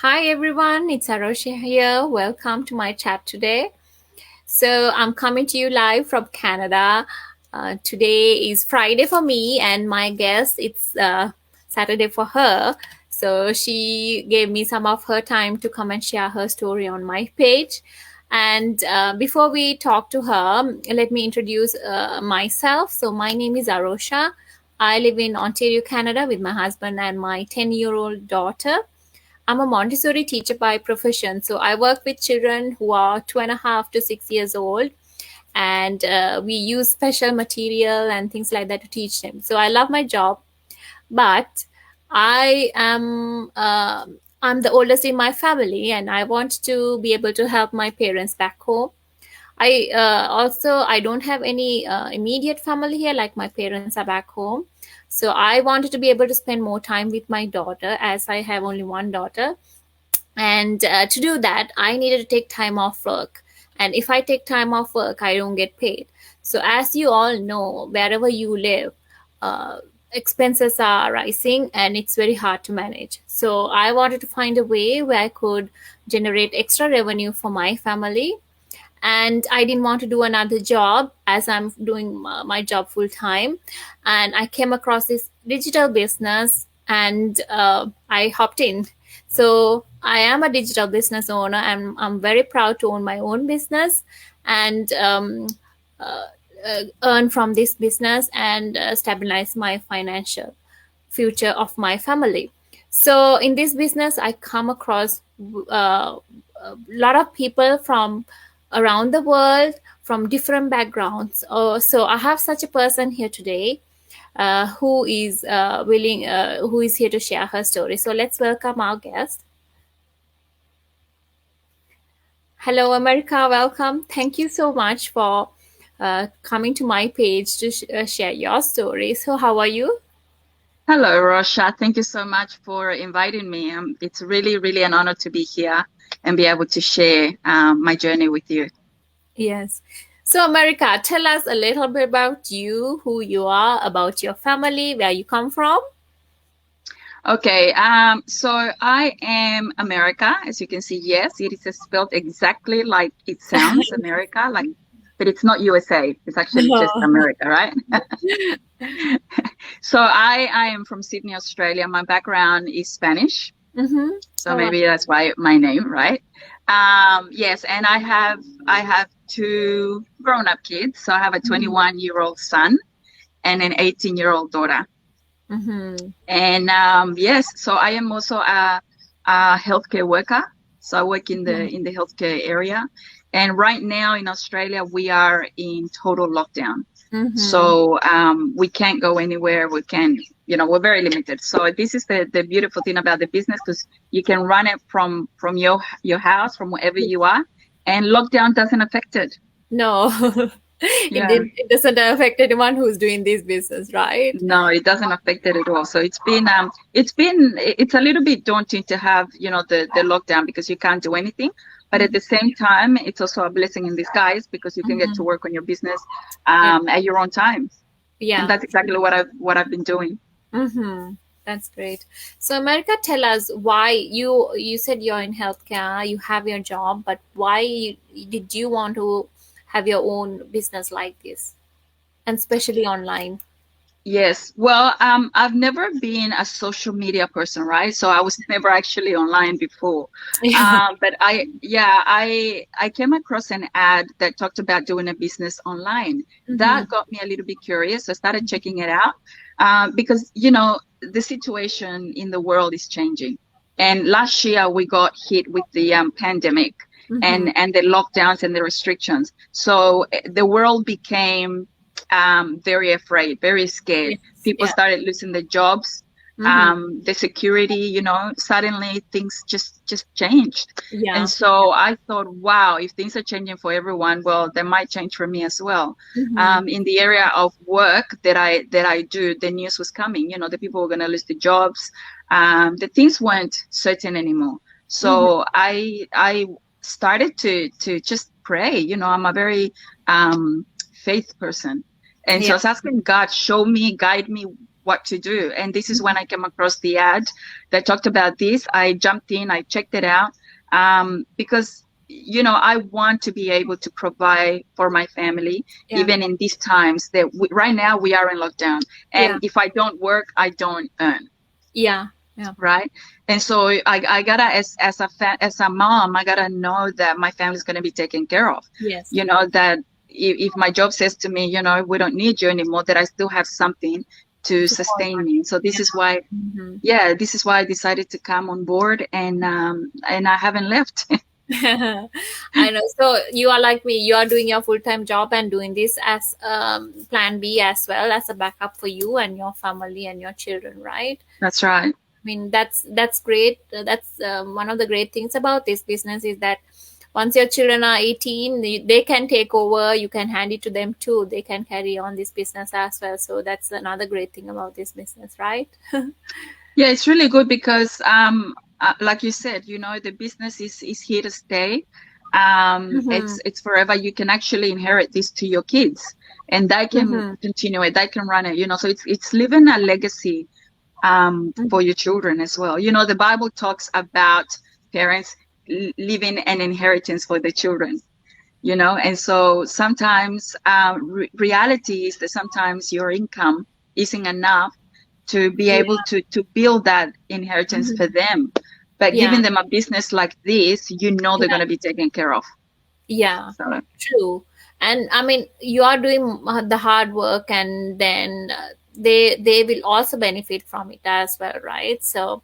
Hi everyone, it's Arosha here. Welcome to my chat today. So I'm coming to you live from Canada. Today is Friday for me, and my guest it's Saturday for her. So she gave me some of her time to come and share her story on my page. And before we talk to her, let me introduce myself. So my name is Arosha. I live in Ontario, Canada, with my husband and my 10-year-old daughter. I'm a Montessori teacher by profession. So I work with children who are 2.5 to 6 years old, and we use special material and things like that to teach them. So I love my job, but I am I'm the oldest in my family, and I want to be able to help my parents back home. I don't have any immediate family here, like my parents are back home. So I wanted to be able to spend more time with my daughter, as I have only one daughter. And to do that, I needed to take time off work. And if I take time off work, I don't get paid. So, as you all know, wherever you live, uh, expenses are rising and it's very hard to manage. So, I wanted to find a way where I could generate extra revenue for my family, and I didn't want to do another job as I'm doing my job full time. And I came across this digital business, and I hopped in. So I am a digital business owner, and I'm very proud to own my own business and uh, earn from this business and stabilize my financial future of my family. So in this business, I come across a lot of people from around the world, from different backgrounds. So I have such a person here today who is here to share her story. So let's welcome our guest. Hello, America. Welcome. Thank you so much for coming to my page to share your story. So, how are you? Hello, Rosha. Thank you so much for inviting me. It's really, really an honor to be here and be able to share my journey with you. Yes. So, America, tell us a little bit about you, who you are, about your family, where you come from. Okay, so I am America. As you can see, yes, it is spelled exactly like it sounds, America, but it's not USA. It's actually just America, right? So I am from Sydney, Australia. My background is Spanish. Mm-hmm. So Oh, maybe that's why my name, right? Yes, and I have two grown-up kids. So I have a mm-hmm. 21-year-old son and an 18-year-old daughter. Mm-hmm. And yes, so I am also a healthcare worker. So I work in the healthcare area. And right now in Australia, we are in total lockdown. Mm-hmm. So we can't go anywhere. We can, we're very limited. So this is the beautiful thing about the business, because you can run it from your house, from wherever you are, and lockdown doesn't affect it. No, Yeah. it doesn't affect anyone who's doing this business, right? No, it doesn't affect it at all. So it's a little bit daunting to have, the lockdown, because you can't do anything. But at the same time, it's also a blessing in disguise, because you can get to Mm-hmm. work on your business Yeah. at your own time. And Yeah. that's exactly what I've been doing. Mm-hmm. That's great. So, America, tell us why you said you're in healthcare, you have your job, but did you want to have your own business like this, and especially online? Yes. Well, I've never been a social media person, right? So I was never actually online before. Yeah. But I came across an ad that talked about doing a business online. Mm-hmm. That got me a little bit curious. I started checking it out, because the situation in the world is changing. And last year we got hit with the pandemic Mm-hmm. and the lockdowns and the restrictions. So the world became very afraid, very scared. Yes. People Yeah. started losing their jobs. Mm-hmm. The security, suddenly things just changed. And Yeah. so I thought, wow, if things are changing for everyone, well, they might change for me as well. Mm-hmm. In the area of work that I do, the news was coming. The people were going to lose their jobs. The things weren't certain anymore. Mm-hmm. So I started to just pray. I'm a very faith person. And so I Yeah. was asking God, show me, guide me, what to do. And this is when I came across the ad that talked about this. I jumped in, I checked it out, because I want to be able to provide for my family, even in these times that right now we are in lockdown. And if I don't work, I don't earn. Yeah. Right. And so I gotta, as a mom, I gotta know that my family's gonna be taken care of. Yes. That if my job says to me, we don't need you anymore, that I still have something to sustain me. So this is why, this is why I decided to come on board, and I haven't left. I know. So you are like me. You are doing your full-time job and doing this as plan B as well, as a backup for you and your family and your children, right? That's right. I mean, that's great. That's one of the great things about this business is that once your children are 18, they can take over. You can hand it to them too. They can carry on this business as well. So that's another great thing about this business, right? Yeah, it's really good because, like you said, the business is here to stay. It's forever. You can actually inherit this to your kids, and they can continue it. They can run it. So it's living a legacy for your children as well. The Bible talks about parents leaving an inheritance for the children, and so sometimes reality is that sometimes your income isn't enough to be able to build that inheritance for them. But giving them a business like this, they're going to be taken care of. Yeah, so. True. And I mean, you are doing the hard work, and then they will also benefit from it as well, right? So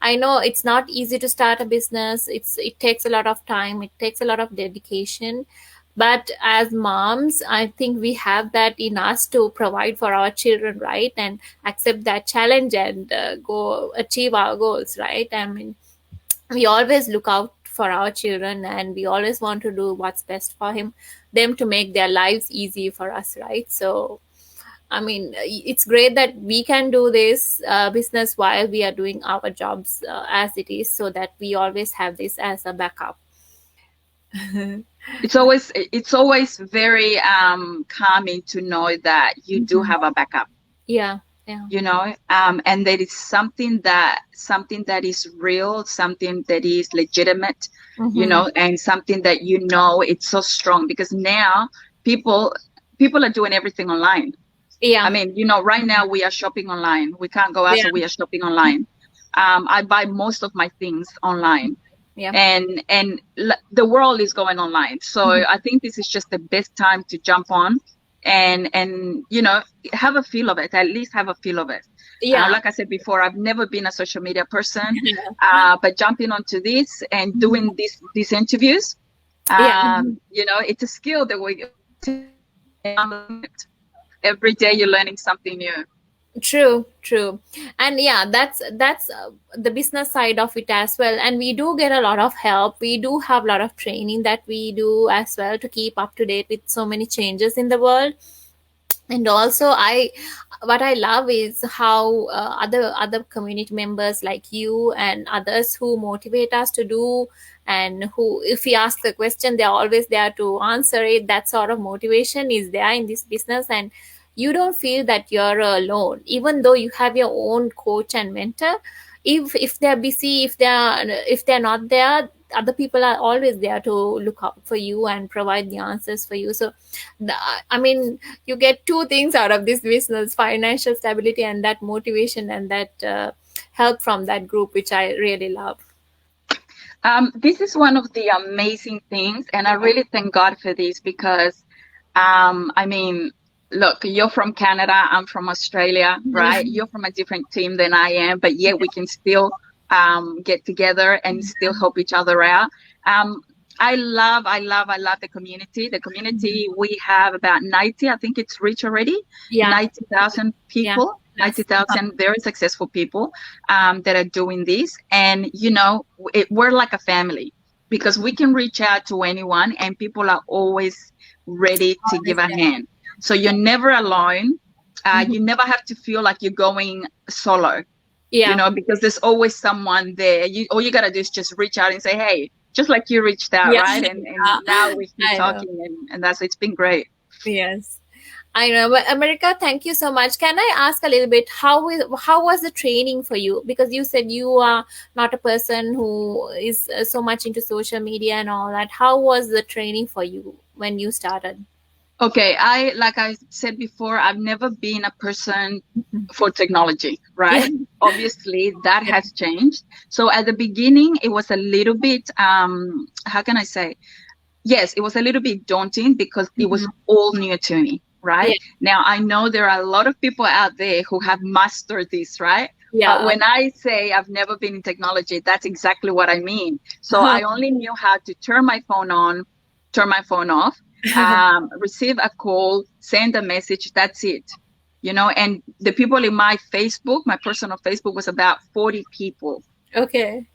I know it's not easy to start a business. It takes a lot of time. It takes a lot of dedication. But as moms, I think we have that in us to provide for our children, right? And accept that challenge and go achieve our goals, right? I mean, we always look out for our children, and we always want to do what's best for them to make their lives easy for us, right? So I mean, it's great that we can do this business while we are doing our jobs as it is, so that we always have this as a backup. It's always very calming to know that you do have a backup. Yeah. And there is something that is real, something that is legitimate, and something that it's so strong, because now people are doing everything online. Yeah. I mean, right now we are shopping online. We can't go out, so we are shopping online. I buy most of my things online. Yeah. And the world is going online. So I think this is just the best time to jump on and have a feel of it, at least have a feel of it. Yeah. Like I said before, I've never been a social media person, but jumping onto this and doing these interviews, it's a skill that we every day you're learning something new. True. And that's the business side of it as well. And we do get a lot of help. We do have a lot of training that we do as well to keep up to date with so many changes in the world. And also what I love is how other community members like you and others who motivate us to do, and who, if we ask a question, they're always there to answer it. That sort of motivation is there in this business, and you don't feel that you're alone, even though you have your own coach and mentor. If they're busy, if they're not there, other people are always there to look out for you and provide the answers for you. So I mean, you get two things out of this business: financial stability and that motivation and that help from that group, which I really love. This is one of the amazing things, and I really thank God for this, because I mean, look, you're from Canada, I'm from Australia, right? You're from a different team than I am, but yet we can still get together and still help each other out. I love the community. The community, we have about 90, I think it's reached already, 90,000 people, 90,000 very successful people that are doing this. And, we're like a family, because we can reach out to anyone, and people are always ready to give a hand. So you're never alone. You never have to feel like you're going solo, because there's always someone there. All you got to do is just reach out and say, hey, just like you reached out, right? And now we've been talking, and it's been great. Yes. I know, but America, thank you so much. Can I ask a little bit how was the training for you? Because you said you are not a person who is so much into social media and all that. How was the training for you when you started? Okay, like I said before, I've never been a person for technology, Yeah. right? Obviously, that has changed. So at the beginning, it was a little bit, how can I say? Yes, it was a little bit daunting because it was Mhm. all new to me, Yeah. right? Now, I know there are a lot of people out there who have mastered this, right? But Yeah. when I say I've never been in technology, that's exactly what I mean. So I only knew how to turn my phone on, turn my phone off, receive a call, send a message. That's it. You know, and the people in my Facebook, my personal Facebook was about 40 people. Okay.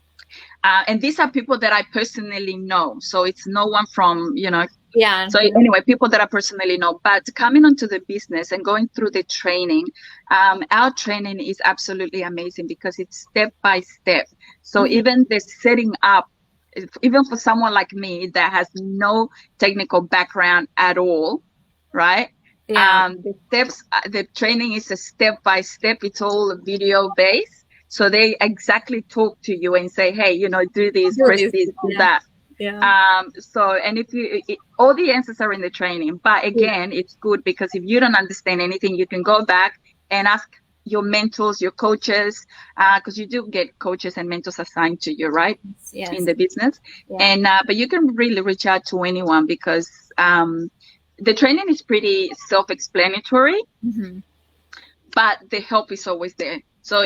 And these are people that I personally know. So it's no one from, Yeah. so anyway, people that I personally know. But coming onto the business and going through the training, our training is absolutely amazing because it's step by step. So Mhm. even the setting up, even for someone like me that has no technical background at all, right? Yeah. The training is a step by step. It's all video based. So they exactly talk to you and say, hey, do this, Do press this. this, do Yeah. that. Yeah. And if all the answers are in the training, but Yeah. again, it's good because if you don't understand anything, you can go back and ask your mentors, your coaches, because you do get coaches and mentors assigned to you, right? In Yes. the business. Yeah. And, but you can really reach out to anyone because, the training is pretty self-explanatory, Mhm. but the help is always there. So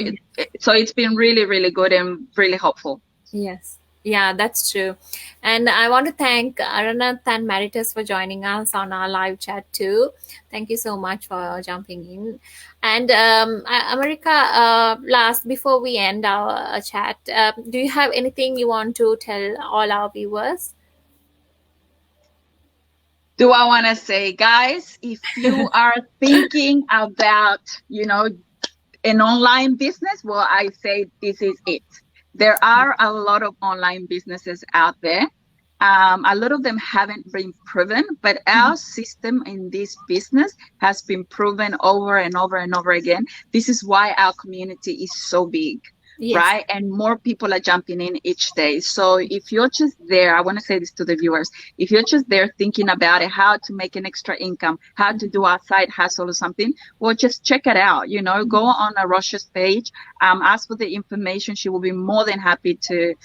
it's been really, really good and really helpful. Yes. Yeah, that's true. And I want to thank Aranath and Maritus for joining us on our live chat too. Thank you so much for jumping in. And America, last, before we end our chat, do you have anything you want to tell all our viewers? Do I want to say, guys, if you are thinking about, an online business, well, I say this is it. There are a lot of online businesses out there. A lot of them haven't been proven, but our system in this business has been proven over and over and over again. This is why our community is so big, Yes. right? And more people are jumping in each day. So if you're just there, I want to say this to the viewers. If you're just there thinking about it, how to make an extra income, how to do a side hustle or something, well, just check it out. Go on Arosha's page, ask for the information. She will be more than happy to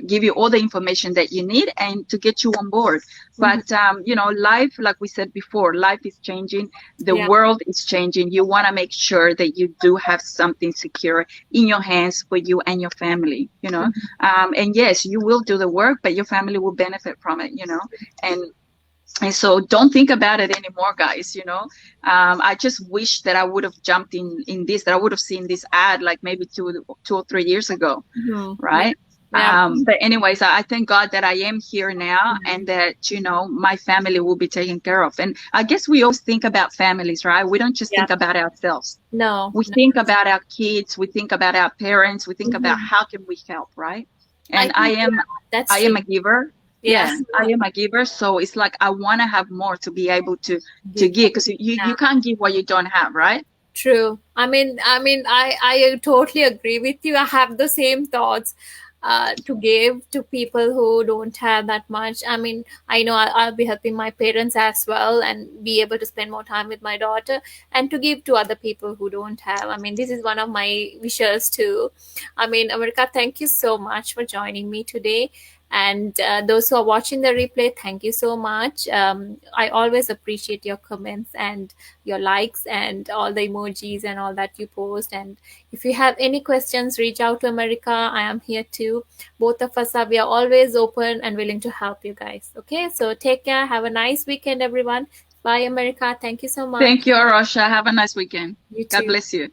give you all the information that you need and to get you on board. But, life, like we said before, life is changing. The Yeah. world is changing. You want to make sure that you do have something secure in your hands for you and your family, and yes, you will do the work, but your family will benefit from it, and so don't think about it anymore, guys. I just wish that I would have jumped in this, that I would have seen this ad like maybe 2 or 3 years ago, Mhm. Yeah. right? Yeah. But anyways, I thank God that I am here now and that, my family will be taken care of. And I guess we always think about families, right? We don't just Yeah. think about ourselves. No. We No. think about our kids. We think about our parents. We think about Mhm. how can we help, right? I And I think, am, yeah, that's I true. am a giver. Yeah. Yeah, I am a giver. So it's like I want to have more to be able to Give. give because Yeah. you can't give what you don't have, right? True. I totally agree with you. I have the same thoughts to give to people who don't have that much. I mean, I know I'll be helping my parents as well and be able to spend more time with my daughter and to give to other people who don't have. I mean, this is one of my wishes too. I mean, America, thank you so much for joining me today. And those who are watching the replay, thank you so much. I always appreciate your comments and your likes and all the emojis and all that you post. And if you have any questions, reach out to America. I am here too. Both of us we are always open and willing to help you guys. Okay, so take care. Have a nice weekend, everyone. Bye, America. Thank you so much. Thank you, Arosha. Have a nice weekend. You God too. bless you.